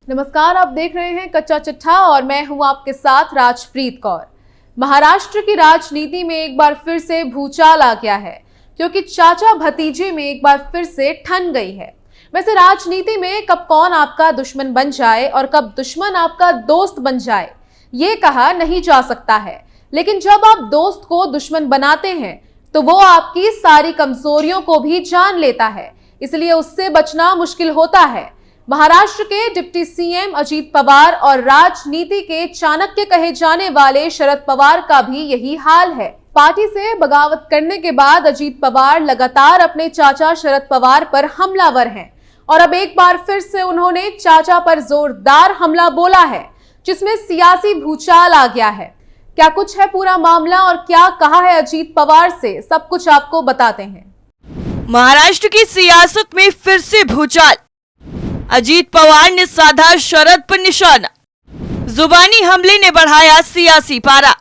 नमस्कार, आप देख रहे हैं कच्चा चिट्ठा और मैं हूं आपके साथ राजप्रीत कौर। महाराष्ट्र की राजनीति में एक बार फिर से भूचाल आ गया है, क्योंकि चाचा भतीजे में एक बार फिर से ठन गई है। वैसे राजनीति में कब कौन आपका दुश्मन बन जाए और कब दुश्मन आपका दोस्त बन जाए, ये कहा नहीं जा सकता है। लेकिन जब आप दोस्त को दुश्मन बनाते हैं तो वो आपकी सारी कमजोरियों को भी जान लेता है, इसलिए उससे बचना मुश्किल होता है। महाराष्ट्र के डिप्टी सीएम अजीत पवार और राजनीति के चाणक्य कहे जाने वाले शरद पवार का भी यही हाल है। पार्टी से बगावत करने के बाद अजीत पवार लगातार अपने चाचा शरद पवार पर हमलावर हैं और अब एक बार फिर से उन्होंने चाचा पर जोरदार हमला बोला है, जिसमें सियासी भूचाल आ गया है। क्या कुछ है पूरा मामला और क्या कहा है अजीत पवार से, सब कुछ आपको बताते हैं। महाराष्ट्र की सियासत में फिर से भूचाल। अजीत पवार ने साधा शरद पर निशाना। जुबानी हमले ने बढ़ाया सियासी पारा।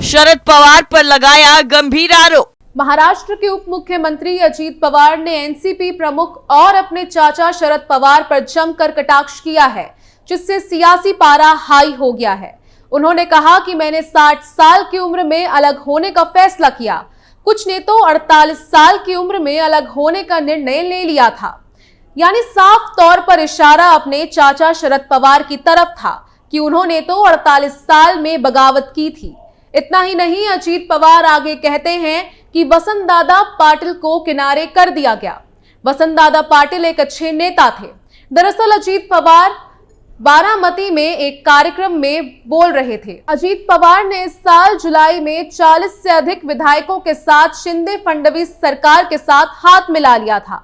शरद पवार पर लगाया गंभीर आरोप। महाराष्ट्र के उप मुख्यमंत्री अजीत पवार ने एनसीपी प्रमुख और अपने चाचा शरद पवार पर जमकर कटाक्ष किया है, जिससे सियासी पारा हाई हो गया है। उन्होंने कहा कि मैंने 60 साल की उम्र में अलग होने का फैसला किया। कुछ ने तो 48 साल की उम्र में अलग होने का निर्णय ले लिया था। यानी साफ तौर पर इशारा अपने चाचा शरद पवार की तरफ था कि उन्होंने तो 48 साल में बगावत की थी। इतना ही नहीं, अजीत पवार आगे कहते हैं कि वसंत दादा पाटिल को किनारे कर दिया गया। वसंत दादा पाटिल एक अच्छे नेता थे। दरअसल अजीत पवार बारामती में एक कार्यक्रम में बोल रहे थे। अजीत पवार ने इस साल जुलाई में 40 से अधिक विधायकों के साथ शिंदे फडणवीस सरकार के साथ हाथ मिला लिया था।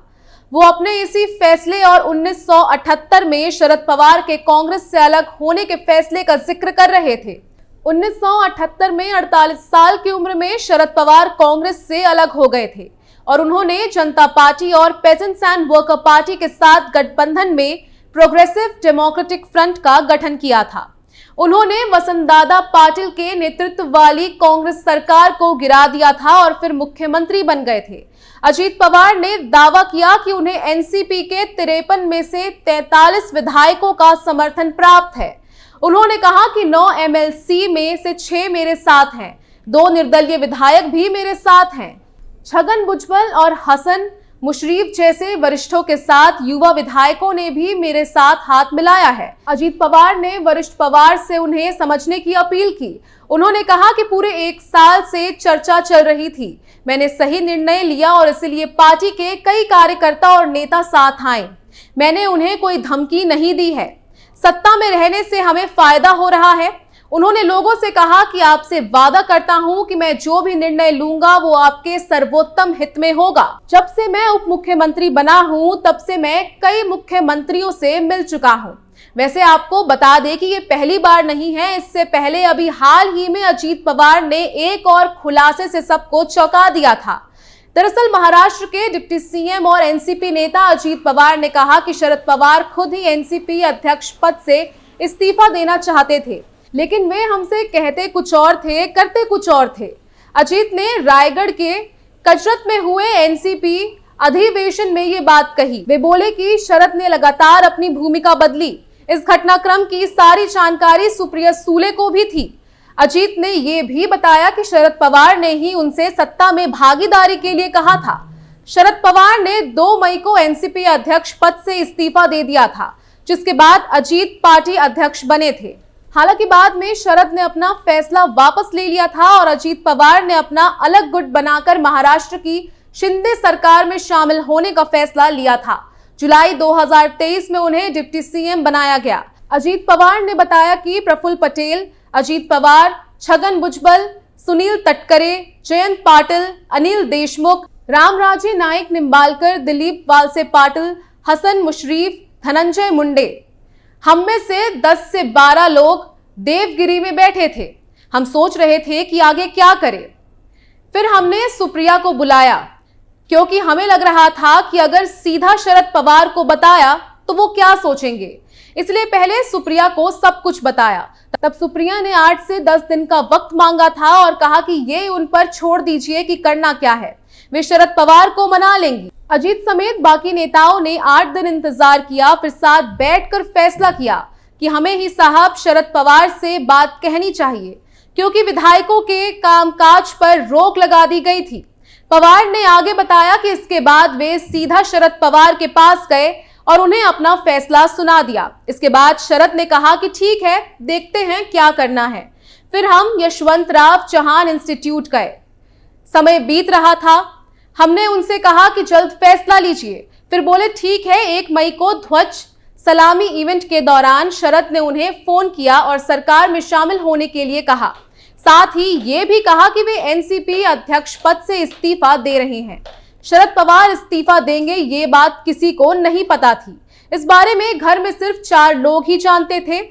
वो अपने इसी फैसले और 1978 में शरद पवार के कांग्रेस से अलग होने के फैसले का जिक्र कर रहे थे। 1978 में 48 साल की उम्र में शरद पवार कांग्रेस से अलग हो गए थे और उन्होंने जनता पार्टी और पेजेंट्स एंड वर्कर पार्टी के साथ गठबंधन में प्रोग्रेसिव डेमोक्रेटिक फ्रंट का गठन किया था। उन्होंने वसंत दादा पाटिल के नेतृत्व वाली कांग्रेस सरकार को गिरा दिया था और फिर मुख्यमंत्री बन गए थे। अजीत पवार ने दावा किया कि उन्हें एनसीपी के 53 में से 43 विधायकों का समर्थन प्राप्त है। उन्होंने कहा कि 9 एमएलसी में से 6 मेरे साथ हैं, 2 निर्दलीय विधायक भी मेरे साथ हैं। छगन भुजबल और हसन मुशर्रफ जैसे वरिष्ठों के साथ युवा विधायकों ने भी मेरे साथ हाथ मिलाया है। अजीत पवार ने वरिष्ठ पवार से उन्हें समझने की अपील की। उन्होंने कहा कि पूरे 1 साल से चर्चा चल रही थी, मैंने सही निर्णय लिया और इसलिए पार्टी के कई कार्यकर्ता और नेता साथ आए। मैंने उन्हें कोई धमकी नहीं दी है। सत्ता में रहने से हमें फायदा हो रहा है। उन्होंने लोगों से कहा कि आपसे वादा करता हूं कि मैं जो भी निर्णय लूंगा वो आपके सर्वोत्तम हित में होगा। जब से मैं उप मुख्यमंत्री बना हूं तब से मैं कई मुख्यमंत्रियों से मिल चुका हूं। वैसे आपको बता दें कि ये पहली बार नहीं है। इससे पहले अभी हाल ही में अजीत पवार ने एक और खुलासे से सबको चौंका दिया था। दरअसल महाराष्ट्र के डिप्टी सीएम और एनसीपी नेता अजीत पवार ने कहा कि शरद पवार खुद ही एनसीपी अध्यक्ष पद से इस्तीफा देना चाहते थे, लेकिन वे हमसे कहते कुछ और थे, करते कुछ और थे। अजीत ने रायगढ़ के कचरत में हुए एनसीपी अधिवेशन में ये बात कही। वे बोले कि शरद ने लगातार अपनी भूमिका बदली। इस घटनाक्रम की सारी जानकारी सुप्रिया सूले को भी थी। अजीत ने ये भी बताया कि शरद पवार ने ही उनसे सत्ता में भागीदारी के लिए कहा था। शरद पवार ने 2 मई को एनसीपी अध्यक्ष पद से इस्तीफा दे दिया था, जिसके बाद अजीत पार्टी अध्यक्ष बने थे। हालांकि बाद में शरद ने अपना फैसला वापस ले लिया था और अजीत पवार ने अपना अलग गुट बनाकर महाराष्ट्र की शिंदे सरकार में शामिल होने का फैसला लिया था। जुलाई 2023 में उन्हें डिप्टी सीएम बनाया गया। अजीत पवार ने बताया कि प्रफुल्ल पटेल, अजीत पवार, छगन भुजबल, सुनील तटकरे, जयंत पाटिल, अनिल देशमुख, रामराजे नाईक निंबालकर, दिलीप वालसे पाटिल, हसन मुशर्रफ, धनंजय मुंडे, हम में से 10 से 12 लोग देवगिरी में बैठे थे। हम सोच रहे थे कि आगे क्या करें। फिर हमने सुप्रिया को बुलाया, क्योंकि हमें लग रहा था कि अगर सीधा शरद पवार को बताया तो वो क्या सोचेंगे, इसलिए पहले सुप्रिया को सब कुछ बताया। तब सुप्रिया ने 8 से 10 दिन का वक्त मांगा था और कहा कि ये उन पर छोड़ दीजिए कि करना क्या है, वे शरद पवार को मना लेंगी। अजीत समेत बाकी नेताओं ने 8 दिन इंतजार किया, फिर साथ बैठकर फैसला किया कि हमें ही साहब शरद पवार से बात कहनी चाहिए, क्योंकि विधायकों के कामकाज पर रोक लगा दी गई थी। पवार ने आगे बताया कि इसके बाद वे सीधा शरद पवार के पास गए और उन्हें अपना फैसला सुना दिया। इसके बाद शरद ने कहा कि ठीक है, देखते हैं क्या करना है। फिर हम यशवंतराव चौहान इंस्टीट्यूट गए। समय बीत रहा था। हमने उनसे कहा कि जल्द फैसला लीजिए। फिर बोले ठीक है। 1 मई को ध्वज सलामी इवेंट के दौरान शरद ने उन्हें फोन किया और सरकार में शामिल होने के लिए कहा। साथ ही ये भी कहा कि वे एनसीपी अध्यक्ष पद से इस्तीफा दे रहे हैं। शरद पवार इस्तीफा देंगे, ये बात किसी को नहीं पता थी। इस बारे में घर में सिर्फ 4 लोग ही जानते थे।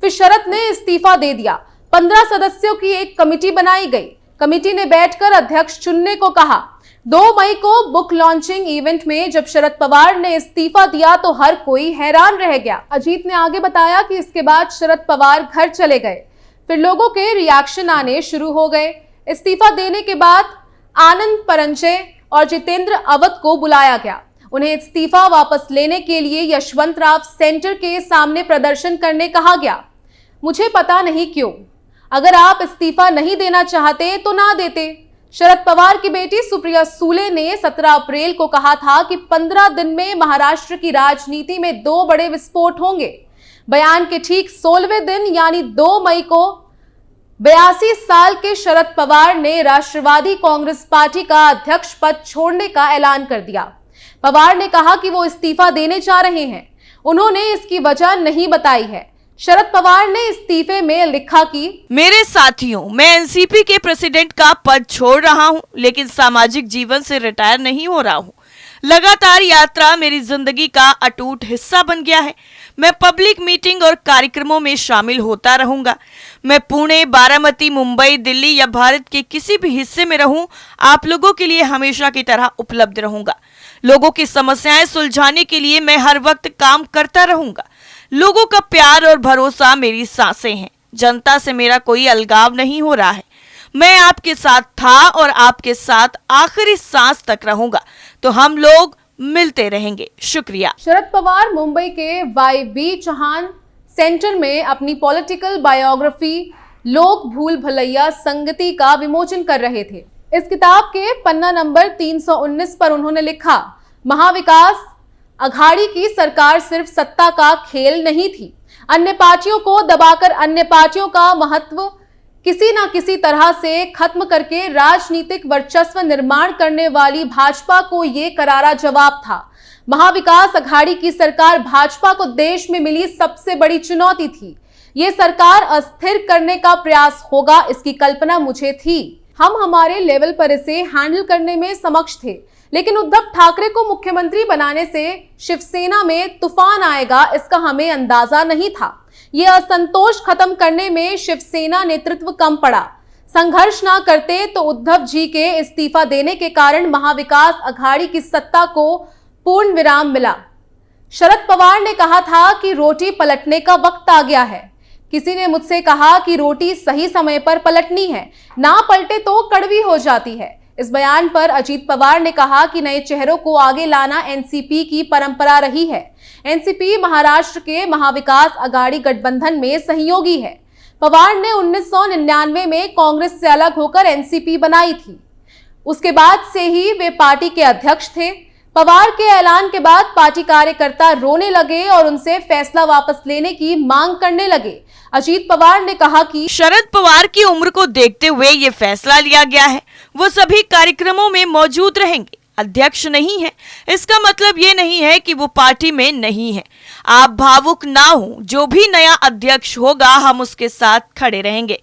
फिर शरद ने इस्तीफा दे दिया। 15 सदस्यों की एक कमेटी बनाई गई। कमेटी ने बैठकर अध्यक्ष चुनने को कहा। 2 मई को बुक लॉन्चिंग इवेंट में जब शरद पवार ने इस्तीफा दिया तो हर कोई हैरान रह गया। अजीत ने आगे बताया कि इसके बाद शरद पवार घर चले गए। फिर लोगों के रिएक्शन आने शुरू हो गए। इस्तीफा देने के बाद आनंद परंजय और जितेंद्र अवध को बुलाया गया। उन्हें इस्तीफा वापस लेने के लिए यशवंतराव सेंटर के सामने प्रदर्शन करने कहा गया। मुझे पता नहीं क्यों, अगर आप इस्तीफा नहीं देना चाहते तो ना देते। शरद पवार की बेटी सुप्रिया सूले ने 17 अप्रैल को कहा था कि 15 दिन में महाराष्ट्र की राजनीति में 2 बड़े विस्फोट होंगे। बयान के ठीक 16वें दिन यानी 2 मई को 82 साल के शरद पवार ने राष्ट्रवादी कांग्रेस पार्टी का अध्यक्ष पद छोड़ने का ऐलान कर दिया। पवार ने कहा कि वो इस्तीफा देने जा रहे हैं। उन्होंने इसकी वजह नहीं बताई है। शरद पवार ने इस्तीफे में लिखा कि मेरे साथियों, मैं एनसीपी के प्रेसिडेंट का पद छोड़ रहा हूं, लेकिन सामाजिक जीवन से रिटायर नहीं हो रहा हूं। लगातार यात्रा मेरी जिंदगी का अटूट हिस्सा बन गया है। मैं पब्लिक मीटिंग और कार्यक्रमों में शामिल होता रहूंगा। मैं पुणे, बारामती, मुंबई, दिल्ली या भारत के किसी भी हिस्से में रहूं, आप लोगों के लिए हमेशा की तरह उपलब्ध रहूंगा। लोगों की समस्याएं सुलझाने के लिए मैं हर वक्त काम करता रहूंगा। लोगों का प्यार और भरोसा मेरी सांसें हैं। जनता से मेरा कोई अलगाव नहीं हो रहा है। मैं आपके साथ था और आपके साथ आखिरी सांस तक रहूंगा। तो हम लोग मिलते रहेंगे। शुक्रिया। शरद पवार मुंबई के वाई.बी. चौहान सेंटर में अपनी पॉलिटिकल बायोग्राफी लोक भूल भुलैया संगति का विमोचन कर रहे थे। इस किताब के पन्ना नंबर 319 पर उन्होंने लिखा, महाविकास अघाड़ी की सरकार सिर्फ सत्ता का खेल नहीं थी। अन्य पार्टियों को दबाकर अन्य पार्टियों का महत्व किसी न किसी तरह से खत्म करके राजनीतिक वर्चस्व निर्माण करने वाली भाजपा को ये करारा जवाब था। महाविकास अघाड़ी की सरकार भाजपा को देश में मिली सबसे बड़ी चुनौती थी। ये सरकार अस्थिर करने का प्रयास होगा, इसकी कल्पना मुझे थी। हम हमारे लेवल पर इसे हैंडल करने में समक्ष थे, लेकिन उद्धव ठाकरे को मुख्यमंत्री बनाने से शिवसेना में तूफान आएगा, इसका हमें अंदाजा नहीं था। ये असंतोष खत्म करने में शिवसेना नेतृत्व कम पड़ा। संघर्ष ना करते तो उद्धव जी के इस्तीफा देने के कारण महाविकास अघाड़ी की सत्ता को पूर्ण विराम मिला। शरद पवार ने कहा था कि रोटी पलटने का वक्त आ गया है। किसी ने मुझसे कहा कि रोटी सही समय पर पलटनी है, ना पलटे तो कड़वी हो जाती है। इस बयान पर अजीत पवार ने कहा कि नए चेहरों को आगे लाना एनसीपी की परंपरा रही है। एनसीपी महाराष्ट्र के महाविकास अघाड़ी गठबंधन में सहयोगी है। पवार ने 1999 में कांग्रेस से अलग होकर एनसीपी बनाई थी। उसके बाद से ही वे पार्टी के अध्यक्ष थे। पवार के ऐलान के बाद पार्टी कार्यकर्ता रोने लगे और उनसे फैसला वापस लेने की मांग करने लगे। अजीत पवार ने कहा कि शरद पवार की उम्र को देखते हुए ये फैसला लिया गया है। वो सभी कार्यक्रमों में मौजूद रहेंगे। अध्यक्ष नहीं है, इसका मतलब ये नहीं है कि वो पार्टी में नहीं है। आप भावुक ना हो, जो भी नया अध्यक्ष होगा हम उसके साथ खड़े रहेंगे।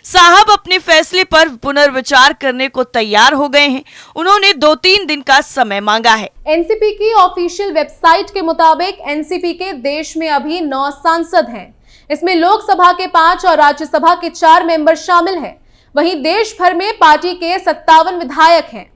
साहब अपने फैसले पर पुनर्विचार करने को तैयार हो गए हैं। उन्होंने 2-3 दिन का समय मांगा है। एनसीपी की ऑफिशियल वेबसाइट के मुताबिक एनसीपी के देश में अभी 9 सांसद हैं। इसमें लोकसभा के 5 और राज्यसभा के 4 मेंबर शामिल हैं। वहीं देश भर में पार्टी के 57 विधायक हैं।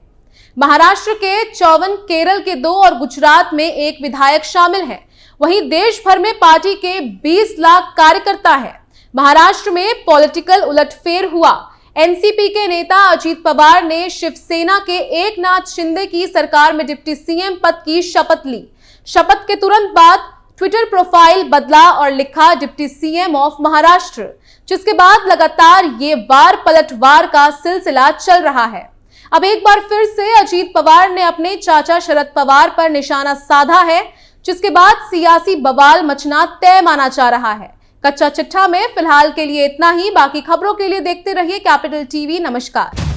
महाराष्ट्र के 54, केरल के 2 और गुजरात में 1 विधायक शामिल है। वहीं देश भर में पार्टी के 20 लाख कार्यकर्ता हैं। महाराष्ट्र में पॉलिटिकल उलटफेर हुआ। एनसीपी के नेता अजीत पवार ने शिवसेना के एकनाथ शिंदे की सरकार में डिप्टी सीएम पद की शपथ ली। शपथ के तुरंत बाद ट्विटर प्रोफाइल बदला और लिखा डिप्टी सीएम ऑफ महाराष्ट्र, जिसके बाद लगातार ये वार पलटवार का सिलसिला चल रहा है। अब एक बार फिर से अजीत पवार ने अपने चाचा शरद पवार पर निशाना साधा है, जिसके बाद सियासी बवाल मचना तय माना जा रहा है। कच्चा चिट्ठा में फिलहाल के लिए इतना ही। बाकी खबरों के लिए देखते रहिए कैपिटल टीवी। नमस्कार।